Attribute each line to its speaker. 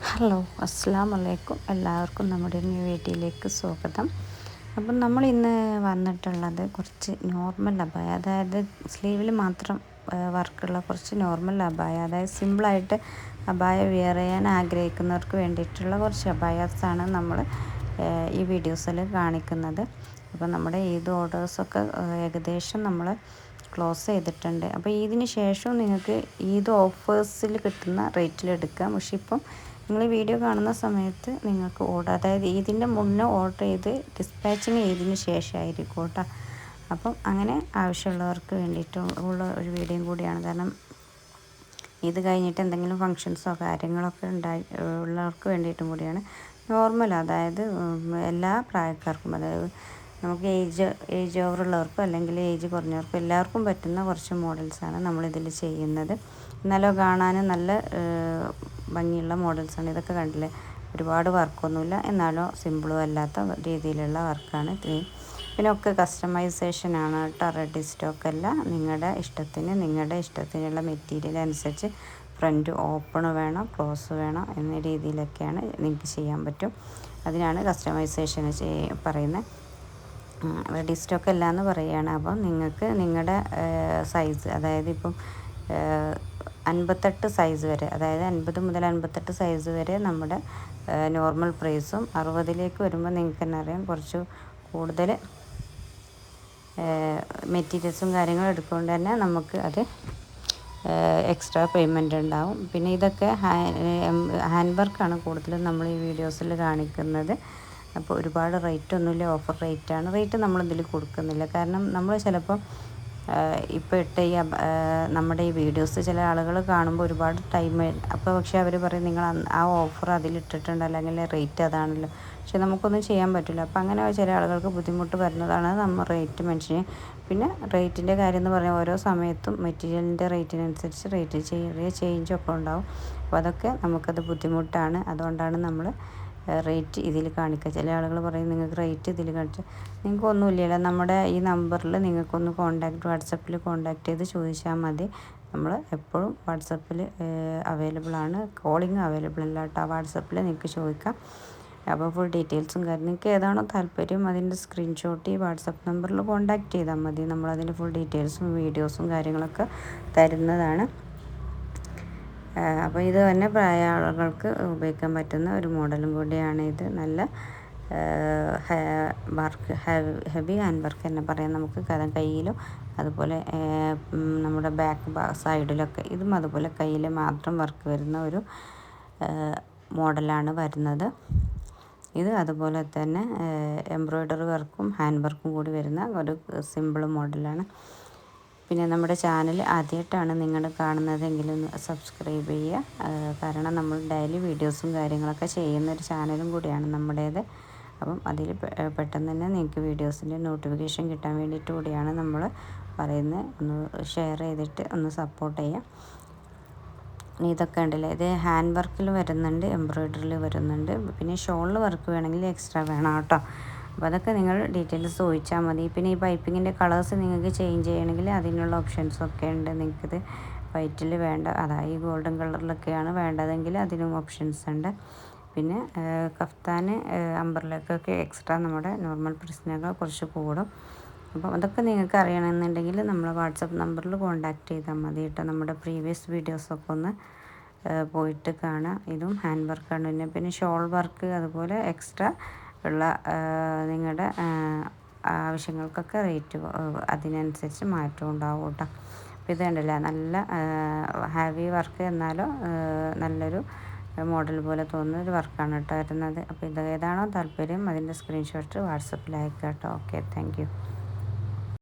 Speaker 1: Hello അസ്സലാമു അലൈക്കും. എല്ലാവർക്കും നമ്മുടെ ന്യൂ വീഡിയോയിലേക്ക് സ്വാഗതം. അപ്പം നമ്മൾ ഇന്ന് വന്നിട്ടുള്ളത് കുറച്ച് നോർമൽ അബായ, അതായത് സ്ലീവിൽ മാത്രം വർക്കുള്ള കുറച്ച് നോർമൽ അബായ, അതായത് സിമ്പിളായിട്ട് അബായ വെയർ ചെയ്യാൻ ആഗ്രഹിക്കുന്നവർക്ക് വേണ്ടിയിട്ടുള്ള കുറച്ച് അബായാസാണ് നമ്മൾ ഈ വീഡിയോസിൽ കാണിക്കുന്നത്. അപ്പോൾ നമ്മുടെ ഈദ് ഓർഡേഴ്സൊക്കെ ഏകദേശം നമ്മൾ ക്ലോസ് ചെയ്തിട്ടുണ്ട്. അപ്പോൾ ഇതിന് ശേഷം നിങ്ങൾക്ക് ഈദ് ഓഫേഴ്സിൽ കിട്ടുന്ന റേറ്റിൽ എടുക്കാം. പക്ഷെ ഇപ്പം നിങ്ങൾ വീഡിയോ കാണുന്ന സമയത്ത് നിങ്ങൾക്ക് ഓർഡർ, അതായത് ഇതിൻ്റെ മുന്നേ ഓർഡർ ചെയ്ത് ഡിസ്പാച്ചിങ് ചെയ്തതിന് ശേഷമായിരിക്കും കേട്ടോ. അപ്പം അങ്ങനെ ആവശ്യമുള്ളവർക്ക് വേണ്ടിയിട്ടുള്ള ഒരു വീഡിയോയും കൂടിയാണ്. കാരണം ഇത് കഴിഞ്ഞിട്ട് എന്തെങ്കിലും ഫങ്ഷൻസോ കാര്യങ്ങളൊക്കെ ഉള്ളവർക്ക് വേണ്ടിയിട്ടും കൂടിയാണ്. നോർമൽ, അതായത് എല്ലാ പ്രായക്കാർക്കും, അതായത് നമുക്ക് ഏജ് ഓവറുള്ളവർക്കും അല്ലെങ്കിൽ ഏജ് കുറഞ്ഞവർക്കും എല്ലാവർക്കും പറ്റുന്ന കുറച്ച് മോഡൽസാണ് നമ്മളിതിൽ ചെയ്യുന്നത്. എന്നാലോ കാണാനും നല്ല ഭംഗിയുള്ള മോഡൽസാണ്. ഇതൊക്കെ കണ്ടില്ലേ, ഒരുപാട് വർക്കൊന്നുമില്ല, എന്നാലോ സിമ്പിളും അല്ലാത്ത രീതിയിലുള്ള വർക്കാണ്. പിന്നെ ഒക്കെ കസ്റ്റമൈസേഷനാണ് കേട്ടോ. റെഡി സ്റ്റോക്കല്ല, നിങ്ങളുടെ ഇഷ്ടത്തിനുള്ള മെറ്റീരിയൽ അനുസരിച്ച് ഫ്രണ്ട് ഓപ്പൺ വേണം, ക്ലോസ് വേണം എന്ന രീതിയിലൊക്കെയാണ് നിങ്ങൾക്ക് ചെയ്യാൻ പറ്റും. അതിനാണ് കസ്റ്റമൈസേഷൻ പറയുന്നത്. റെഡി സ്റ്റോക്ക് അല്ല എന്ന് പറയുകയാണ്. അപ്പം നിങ്ങൾക്ക് നിങ്ങളുടെ സൈസ്, അതായത് ഇപ്പം 58 സൈസ് വരെ, അതായത് 50 മുതൽ 58 സൈസ് വരെ നമ്മുടെ നോർമൽ പ്രൈസും, 60ലേക്ക് വരുമ്പോൾ നിങ്ങൾക്ക് തന്നെ അറിയാം കുറച്ച് കൂടുതൽ മെറ്റീരിയൽസും കാര്യങ്ങളും എടുത്തുകൊണ്ട് തന്നെ നമുക്ക് അത് എക്സ്ട്രാ പേയ്മെൻ്റ് ഉണ്ടാവും. പിന്നെ ഇതൊക്കെ ഹാൻഡ് വർക്കാണ് കൂടുതലും നമ്മൾ ഈ വീഡിയോസിൽ കാണിക്കുന്നത്. അപ്പോൾ ഒരുപാട് റേറ്റ് ഒന്നുമില്ല, ഓഫർ റേറ്റാണ്. റേറ്റ് നമ്മളിതിൽ കൊടുക്കുന്നില്ല. കാരണം നമ്മൾ ചിലപ്പം ഇപ്പോൾ ഇട്ട ഈ നമ്മുടെ ഈ വീഡിയോസ് ചില ആളുകൾ കാണുമ്പോൾ ഒരുപാട് ടൈം, അപ്പോൾ പക്ഷേ അവർ പറയും നിങ്ങൾ ആ ഓഫർ അതിലിട്ടിട്ടുണ്ട്, അല്ലെങ്കിൽ റേറ്റ് അതാണല്ലോ. പക്ഷെ നമുക്കൊന്നും ചെയ്യാൻ പറ്റില്ല. അപ്പോൾ അങ്ങനെ ചില ആളുകൾക്ക് ബുദ്ധിമുട്ട് വരുന്നതാണ് നമ്മൾ റേറ്റ് മെൻഷൻ. പിന്നെ റേറ്റിൻ്റെ കാര്യം എന്ന് പറഞ്ഞാൽ ഓരോ സമയത്തും മെറ്റീരിയലിൻ്റെ റേറ്റിനനുസരിച്ച് റേറ്റ് ചെറിയ ചേഞ്ചൊക്കെ ഉണ്ടാവും. അപ്പോൾ അതൊക്കെ നമുക്കത് ബുദ്ധിമുട്ടാണ്. അതുകൊണ്ടാണ് നമ്മൾ റേറ്റ് ഇതിൽ കാണിക്കുക. ചില ആളുകൾ പറയും നിങ്ങൾക്ക് റേറ്റ് ഇതിൽ കാണിച്ചാൽ നിങ്ങൾക്ക് ഒന്നുമില്ലല്ലോ, നമ്മുടെ ഈ നമ്പറിൽ നിങ്ങൾക്കൊന്ന് വാട്സപ്പിൽ കോൺടാക്റ്റ് ചെയ്ത് ചോദിച്ചാൽ മതി. നമ്മൾ എപ്പോഴും വാട്സപ്പിൽ അവൈലബിൾ ആണ്. കോളിങ് അവൈലബിൾ അല്ല കേട്ടോ. വാട്സപ്പിൽ നിങ്ങൾക്ക് ചോദിക്കാം. അപ്പോൾ ഫുൾ ഡീറ്റെയിൽസും കാര്യം നിങ്ങൾക്ക് ഏതാണോ താല്പര്യം അതിൻ്റെ സ്ക്രീൻഷോട്ട് ഈ വാട്സപ്പ് നമ്പറിൽ കോൺടാക്റ്റ് ചെയ്താൽ മതി. നമ്മളതിൻ്റെ ഫുൾ ഡീറ്റെയിൽസും വീഡിയോസും കാര്യങ്ങളൊക്കെ തരുന്നതാണ്. അപ്പോൾ ഇത് തന്നെ പ്രായ ആളുകൾക്ക് ഉപയോഗിക്കാൻ പറ്റുന്ന ഒരു മോഡലും കൂടിയാണ് ഇത്. നല്ല വർക്ക്, ഹെവി ഹാൻഡ് വർക്ക് തന്നെ പറയാം നമുക്ക്. കയ്യിലും അതുപോലെ നമ്മുടെ ബാക്ക് സൈഡിലൊക്കെ ഇതും അതുപോലെ കയ്യിൽ മാത്രം വർക്ക് വരുന്ന ഒരു മോഡലാണ് വരുന്നത്. ഇത് അതുപോലെ തന്നെ എംബ്രോയ്ഡറി വർക്കും ഹാൻഡ് വർക്കും കൂടി വരുന്ന ഒരു സിമ്പിൾ മോഡലാണ്. പിന്നെ നമ്മുടെ ചാനൽ ആദ്യമായിട്ടാണ് നിങ്ങൾ കാണുന്നതെങ്കിൽ ഒന്ന് സബ്സ്ക്രൈബ് ചെയ്യുക. കാരണം നമ്മൾ ഡെയിലി വീഡിയോസും കാര്യങ്ങളൊക്കെ ചെയ്യുന്നൊരു ചാനലും കൂടിയാണ് നമ്മുടേത്. അപ്പം അതിൽ പെട്ടെന്ന് തന്നെ നിങ്ങൾക്ക് വീഡിയോസിൻ്റെ നോട്ടിഫിക്കേഷൻ കിട്ടാൻ വേണ്ടിയിട്ട് കൂടിയാണ് നമ്മൾ പറയുന്നത്. ഒന്ന് ഷെയർ ചെയ്തിട്ട് ഒന്ന് സപ്പോർട്ട് ചെയ്യുക. ഇതൊക്കെ ഉണ്ടല്ലേ, ഇത് ഹാൻഡ് വർക്കിൽ വരുന്നുണ്ട്, എംബ്രോയ്ഡറിയിൽ വരുന്നുണ്ട്. പിന്നെ ഷോളിൽ വർക്ക് വേണമെങ്കിൽ എക്സ്ട്രാ വേണം കേട്ടോ. അപ്പോൾ അതൊക്കെ നിങ്ങൾ ഡീറ്റെയിൽസ് ചോദിച്ചാൽ മതി. പിന്നെ ഈ പൈപ്പിങ്ങിൻ്റെ കളേഴ്സ് നിങ്ങൾക്ക് ചേഞ്ച് ചെയ്യണമെങ്കിൽ അതിനുള്ള ഓപ്ഷൻസൊക്കെ ഉണ്ട്. നിങ്ങൾക്കിത് വൈറ്റിൽ വേണ്ട, അതായത് ഈ ഗോൾഡൻ കളറിലൊക്കെയാണ് വേണ്ടതെങ്കിൽ അതിനും ഓപ്ഷൻസ് ഉണ്ട്. പിന്നെ കഫ്താൻ അമ്പർലക്കൊക്കെ എക്സ്ട്രാ നമ്മുടെ നോർമൽ പ്രൈസിനേക്കാൾ കുറച്ച് കൂടും. അപ്പം അതൊക്കെ നിങ്ങൾക്ക് അറിയണമെന്നുണ്ടെങ്കിൽ നമ്മൾ വാട്സപ്പ് നമ്പറിൽ കോൺടാക്റ്റ് ചെയ്താൽ മതി കേട്ടോ. നമ്മുടെ പ്രീവിയസ് വീഡിയോസൊക്കെ ഒന്ന് പോയിട്ട് കാണാം. ഇതും ഹാൻഡ് വർക്കാണ്. പിന്നെ ഷോൾ വർക്ക് അതുപോലെ എക്സ്ട്രാ ഉള്ള നിങ്ങളുടെ ആവശ്യങ്ങൾക്കൊക്കെ റേറ്റ് അതിനനുസരിച്ച് മാറ്റം ഉണ്ടാവും കേട്ടോ. അപ്പോൾ ഇത് കണ്ടില്ല, നല്ല ഹാവി വർക്ക് എന്നാലോ നല്ലൊരു മോഡൽ പോലെ തോന്നുന്ന ഒരു വർക്കാണ് കേട്ടോ വരുന്നത്. അപ്പോൾ ഇത് ഏതാണോ താല്പര്യം അതിൻ്റെ സ്ക്രീൻഷോട്ട് വാട്സപ്പിൽ അയക്കാം കേട്ടോ. Okay, thank you.